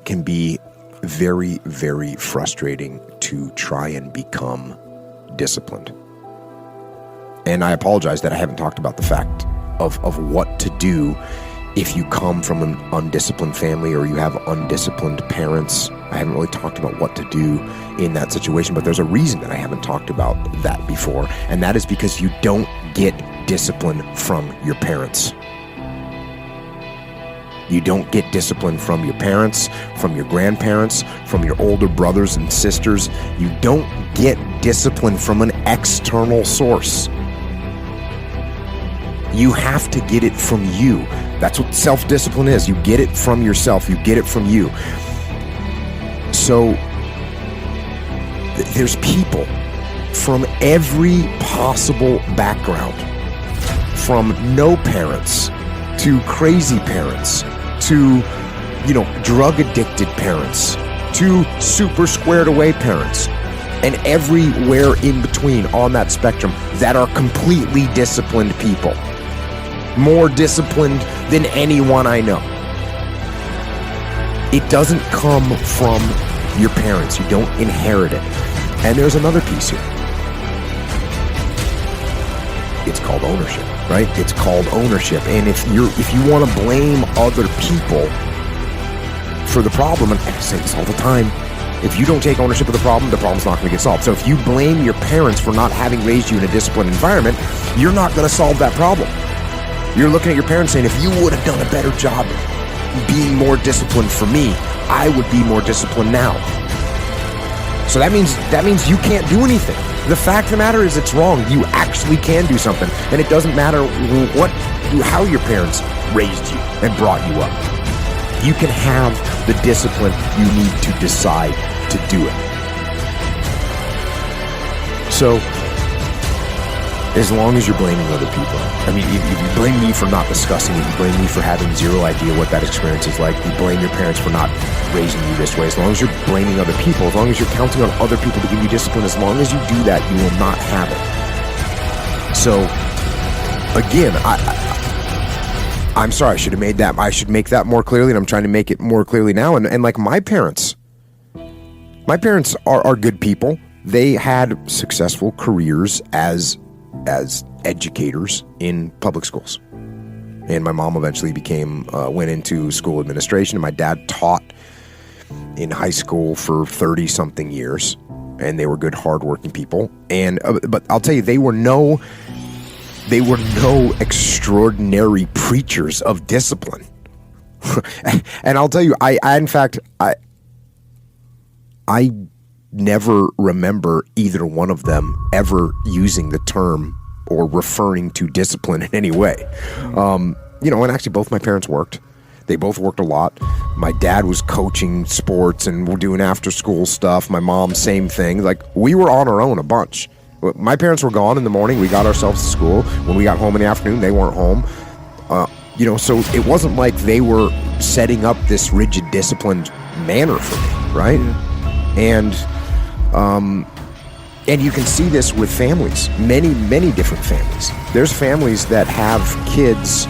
can be very, very frustrating to try and become disciplined. And I apologize that I haven't talked about the fact of what to do if you come from an undisciplined family or you have undisciplined parents. I haven't really talked about what to do in that situation, but there's a reason that I haven't talked about that before, and that is because you don't get discipline from your parents. You don't get discipline from your parents, from your grandparents, from your older brothers and sisters. You don't get discipline from an external source. You have to get it from you. That's what self-discipline is. You get it from yourself. You get it from you. So there's people from every possible background, from no parents to crazy parents to, drug-addicted parents to super squared-away parents, and everywhere in between on that spectrum that are completely disciplined people. More disciplined than anyone I know. It doesn't come from your parents. You don't inherit it. And there's another piece here. It's called ownership, right? It's called ownership. And if you want to blame other people for the problem, and I say this all the time, if you don't take ownership of the problem's not going to get solved. So if you blame your parents for not having raised you in a disciplined environment, you're not going to solve that problem. You're looking at your parents saying, if you would have done a better job being more disciplined for me, I would be more disciplined now. So that means you can't do anything. The fact of the matter is it's wrong. You actually can do something. And it doesn't matter how your parents raised you and brought you up. You can have the discipline you need to decide to do it. So, as long as you're blaming other people, if you blame me for not discussing it, you blame me for having zero idea what that experience is like, you blame your parents for not raising you this way, as long as you're blaming other people, as long as you're counting on other people to give you discipline, as long as you do that, you will not have it. So, again, I'm sorry, I should make that more clearly, and I'm trying to make it more clearly now. And like my parents are good people. They had successful careers as educators in public schools. And my mom eventually went into school administration, and my dad taught in high school for 30-something years, and they were good, hardworking people. But I'll tell you, they were no extraordinary preachers of discipline. And I'll tell you, I never remember either one of them ever using the term or referring to discipline in any way. And actually both my parents worked. They both worked a lot. My dad was coaching sports and we're doing after school stuff. My mom, same thing. Like, we were on our own a bunch. My parents were gone in the morning. We got ourselves to school. When we got home in the afternoon, they weren't home. So it wasn't like they were setting up this rigid, disciplined manner for me, right? Mm-hmm. And you can see this with families, many, many different families. There's families that have kids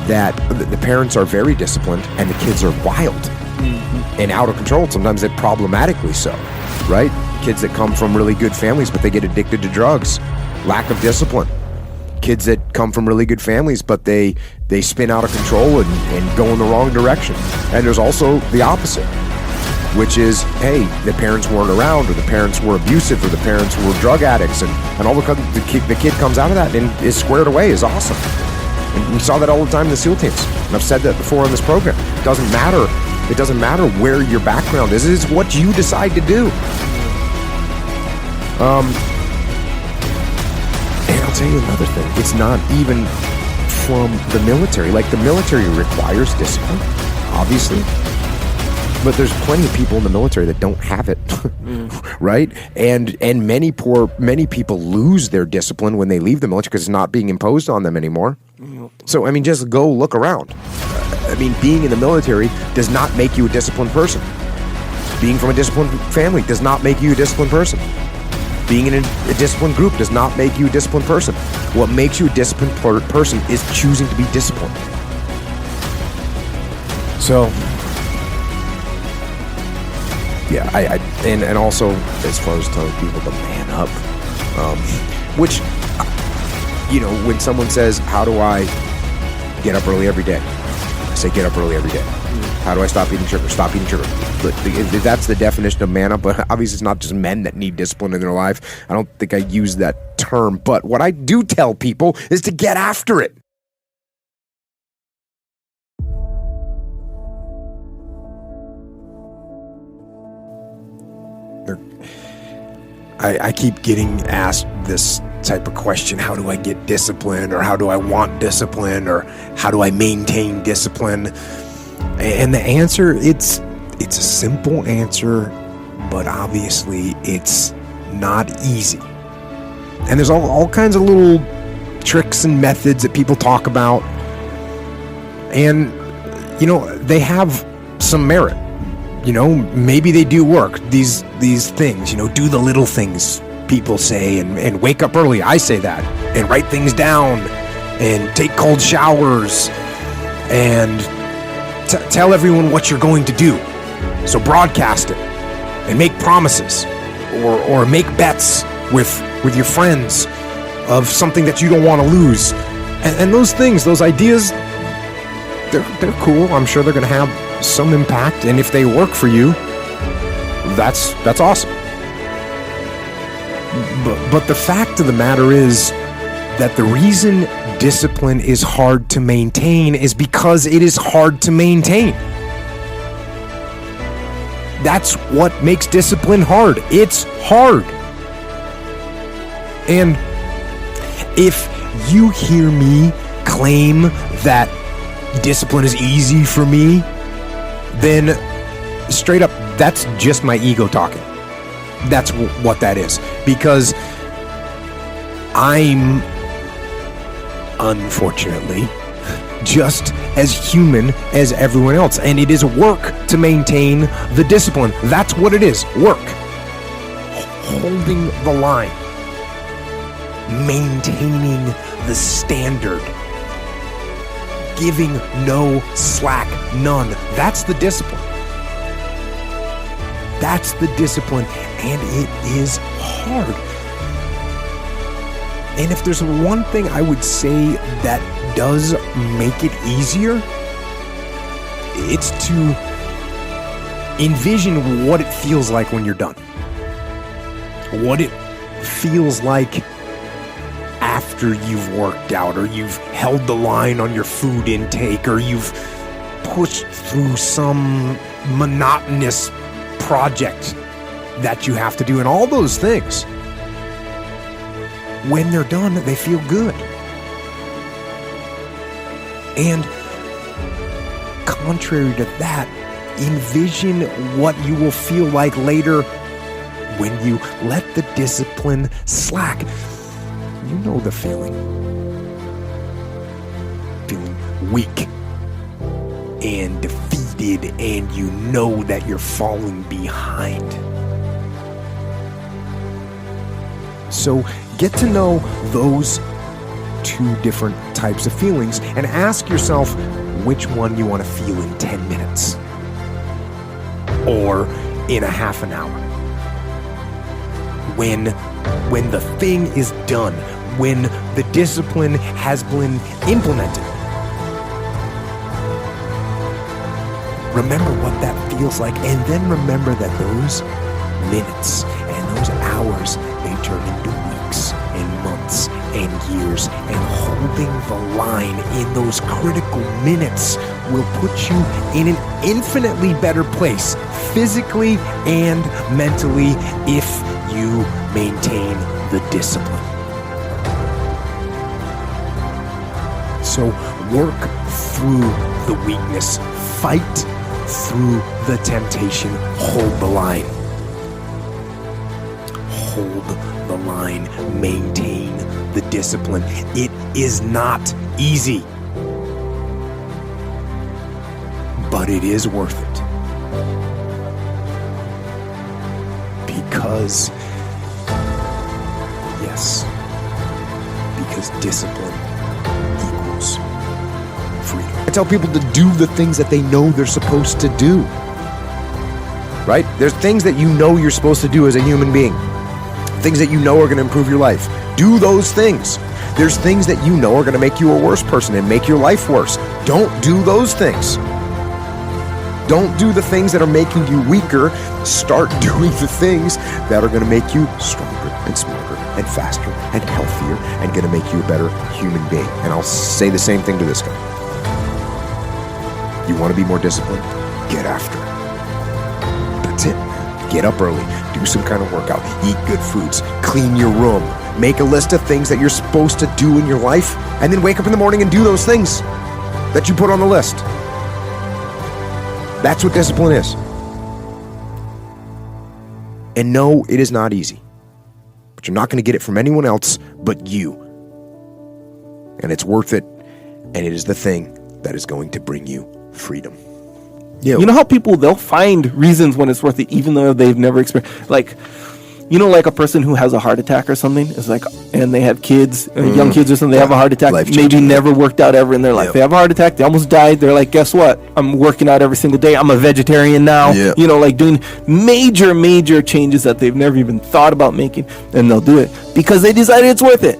that the parents are very disciplined and the kids are wild and out of control. Sometimes it problematically so, right? Kids that come from really good families, but they get addicted to drugs, lack of discipline. Kids that come from really good families, but they spin out of control and go in the wrong direction. And there's also the opposite, which is, hey, the parents weren't around, or the parents were abusive, or the parents were drug addicts, and all the kid comes out of that and is squared away, is awesome. And we saw that all the time in the SEAL teams. And I've said that before on this program. It doesn't matter where your background is. It's what you decide to do. And I'll tell you another thing. It's not even from the military. Like, the military requires discipline, obviously. But there's plenty of people in the military that don't have it, right? And many people lose their discipline when they leave the military because it's not being imposed on them anymore. So, just go look around. Being in the military does not make you a disciplined person. Being from a disciplined family does not make you a disciplined person. Being in a disciplined group does not make you a disciplined person. What makes you a disciplined person is choosing to be disciplined. So, Yeah, and also as far as telling people to man up, which, when someone says, how do I get up early every day? I say get up early every day. How do I stop eating sugar? Stop eating sugar. But that's the definition of man up. But obviously it's not just men that need discipline in their life. I don't think I use that term. But what I do tell people is to get after it. I keep getting asked this type of question: how do I get discipline, or how do I want discipline, or how do I maintain discipline? And the answer, it's a simple answer, but obviously it's not easy. And there's all kinds of little tricks and methods that people talk about, and they have some merit. Maybe they do work, these things, do the little things people say, and wake up early. I say that, and write things down, and take cold showers, and tell everyone what you're going to do. So broadcast it, and make promises, or make bets with your friends of something that you don't want to lose. And those things, those ideas, they're cool. I'm sure they're going to have some impact, and if they work for you, that's awesome. But the fact of the matter is that the reason discipline is hard to maintain is because it is hard to maintain. That's what makes discipline hard. It's hard. And if you hear me claim that discipline is easy for me, then straight up, that's just my ego talking. That's what that is. Because I'm, unfortunately, just as human as everyone else. And it is work to maintain the discipline. That's what it is. Work. Holding the line. Maintaining the standard. Giving no slack, none. That's the discipline. That's the discipline, and it is hard. And if there's one thing I would say that does make it easier, it's to envision what it feels like when you're done. What it feels like after you've worked out, or you've held the line on your food intake, or you've pushed through some monotonous project that you have to do, and all those things. When they're done, they feel good. And contrary to that, envision what you will feel like later when you let the discipline slack. You know the feeling. Feeling weak and defeated, and you know that you're falling behind. So get to know those two different types of feelings and ask yourself which one you want to feel in 10 minutes or in a half an hour. When the thing is done, when the discipline has been implemented. Remember what that feels like, and then remember that those minutes and those hours, they turn into weeks and months and years, and holding the line in those critical minutes will put you in an infinitely better place, physically and mentally, if you maintain the discipline. So work through the weakness, fight through the temptation, hold the line. Hold the line, maintain the discipline. It is not easy, but it is worth it. Because, yes, because discipline equals freedom. I tell people to do the things that they know they're supposed to do. right? There's things that you know you're supposed to do as a human being. Things that you know are going to improve your life. Do those things. There's things that you know are going to make you a worse person and make your life worse. Don't do those things. Don't do the things that are making you weaker. Start doing the things that are going to make you stronger and smarter and faster and healthier and going to make you a better human being. And I'll say the same thing to this guy. You want to be more disciplined? Get after it. That's it. Get up early. Do some kind of workout. Eat good foods. Clean your room. Make a list of things that you're supposed to do in your life, and then wake up in the morning and do those things that you put on the list. That's what discipline is. And no, it is not easy. But you're not going to get it from anyone else but you. And it's worth it, and it is the thing that is going to bring you freedom. You know how people, they'll find reasons when it's worth it, even though they've never experienced, like, you know, like a person who has a heart attack or something, is like, and they have kids, young kids or something, they have a heart attack, maybe never worked out ever in their life. They have a heart attack, they almost died, they're like, guess what? I'm working out every single day, I'm a vegetarian now, you know, like doing major changes that they've never even thought about making, and they'll do it because they decided it's worth it.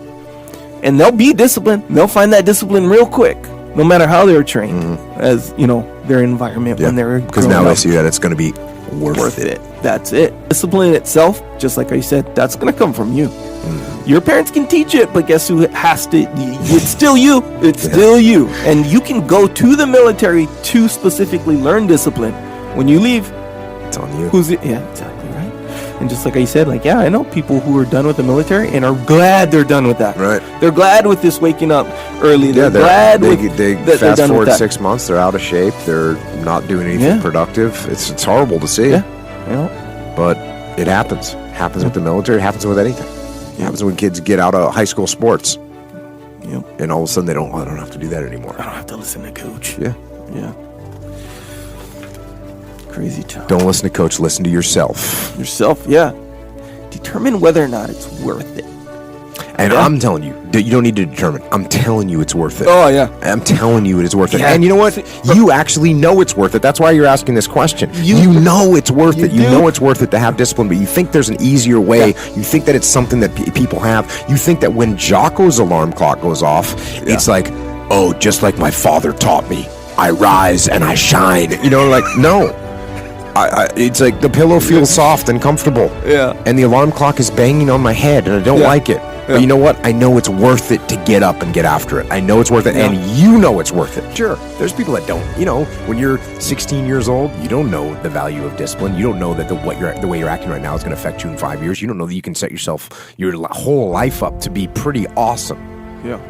And they'll be disciplined, they'll find that discipline real quick, no matter how they were trained, as, you know, their environment when they were growing up. Because now they see that it's going to be worth it. That's it. Discipline itself, just like I said, that's going to come from you. Your parents can teach it, but guess who has to? It's still you. It's still you. And you can go to the military to specifically learn discipline. When you leave, it's on you. Yeah, exactly right. And just like I said, like, yeah, I know people who are done with the military and are glad they're done with that. Right. They're glad with this waking up early. They're glad they fast forward 6 months. They're out of shape. They're not doing anything productive. It's horrible to see. But it happens. It happens with the military. It happens with anything. It happens when kids get out of high school sports. And all of a sudden I don't have to do that anymore. I don't have to listen to coach. Yeah. Crazy time. Don't listen to coach. Listen to yourself. Determine whether or not it's worth it. And I'm telling you, you don't need to determine. I'm telling you it's worth it. Oh, yeah. I'm telling you it is worth it. And you know what? You actually know it's worth it. That's why you're asking this question. You know it's worth it. You know it's worth it to have discipline, but you think there's an easier way. You think that it's something that people have. You think that when Jocko's alarm clock goes off, it's like, oh, just like my father taught me, I rise and I shine. You know, like, no. It's like the pillow feels soft and comfortable. And the alarm clock is banging on my head and I don't like it. But you know what? I know it's worth it to get up and get after it. I know it's worth it, and you know it's worth it. Sure, there's people that don't. You know, when you're 16 years old, you don't know the value of discipline. You don't know that the way you're acting right now is going to affect you in 5 years. You don't know that you can set your whole life up to be pretty awesome.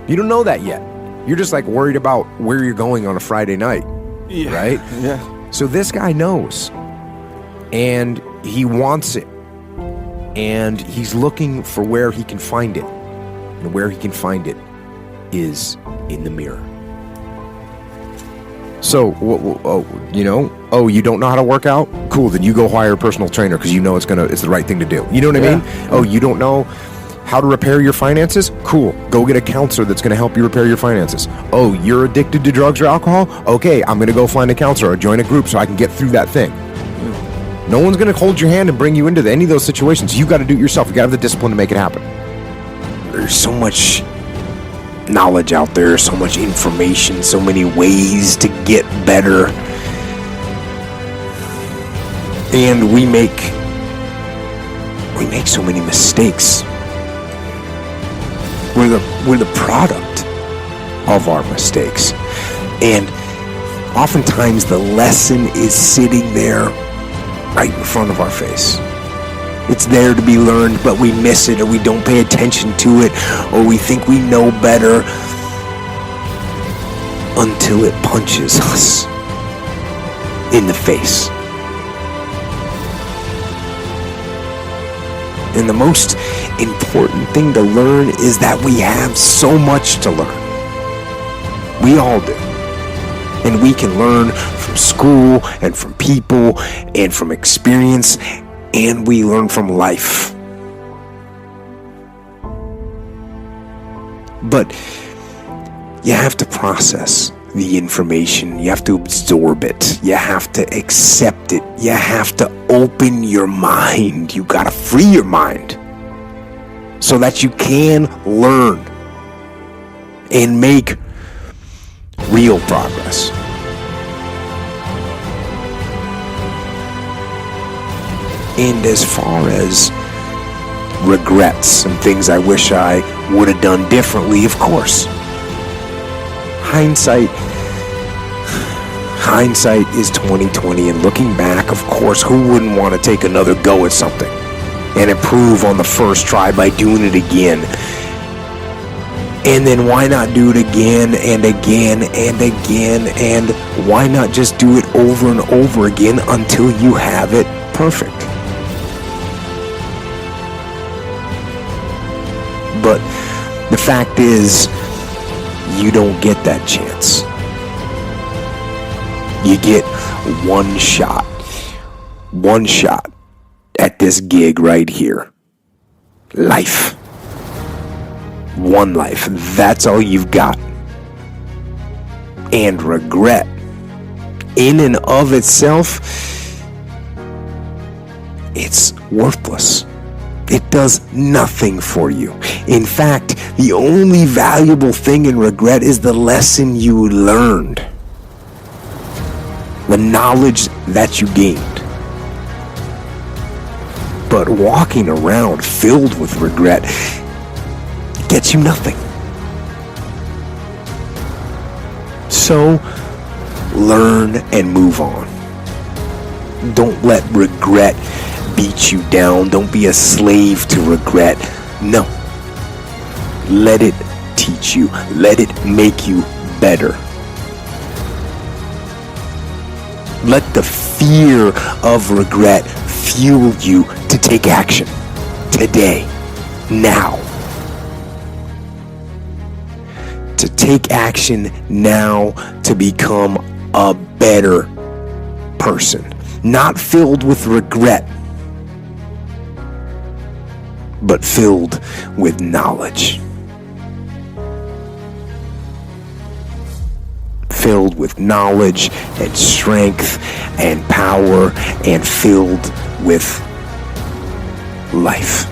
You don't know that yet. You're just like worried about where you're going on a Friday night, right? So this guy knows, and he wants it. And he's looking for where he can find it. And where he can find it is in the mirror. So, you don't know how to work out? Cool, then you go hire a personal trainer because you know it's the right thing to do. You know what I mean? Oh, you don't know how to repair your finances? Cool, go get a counselor that's going to help you repair your finances. Oh, you're addicted to drugs or alcohol? Okay, I'm going to go find a counselor or join a group so I can get through that thing. No one's going to hold your hand and bring you into any of those situations. You got to do it yourself. You got to have the discipline to make it happen. There's so much knowledge out there, so much information, so many ways to get better. And we make so many mistakes. We're the product of our mistakes. And oftentimes the lesson is sitting there right in front of our face. It's there to be learned, but we miss it, or we don't pay attention to it, or we think we know better until it punches us in the face. And the most important thing to learn is that we have so much to learn. We all do. And we can learn from school and from people and from experience, and we learn from life. But you have to process the information. You have to absorb it. You have to accept it. You have to open your mind. You gotta free your mind so that you can learn and make real progress. And as far as regrets and things I wish I would have done differently, of course. Hindsight is 20/20, and looking back, of course, who wouldn't want to take another go at something and improve on the first try by doing it again? And then why not do it again and again and again, and why not just do it over and over again until you have it perfect? But the fact is, you don't get that chance. You get one shot at this gig right here. Life. One life. That's all you've got. And regret, in and of itself, it's worthless. It does nothing for you. In fact, the only valuable thing in regret is the lesson you learned, the knowledge that you gained. But walking around filled with regret gets you nothing. So, learn and move on. Don't let regret beat you down. Don't be a slave to regret. No. Let it teach you. Let it make you better. Let the fear of regret fuel you to take action today, now. To take action now to become a better person. Not filled with regret, but filled with knowledge. Filled with knowledge and strength and power, and filled with life.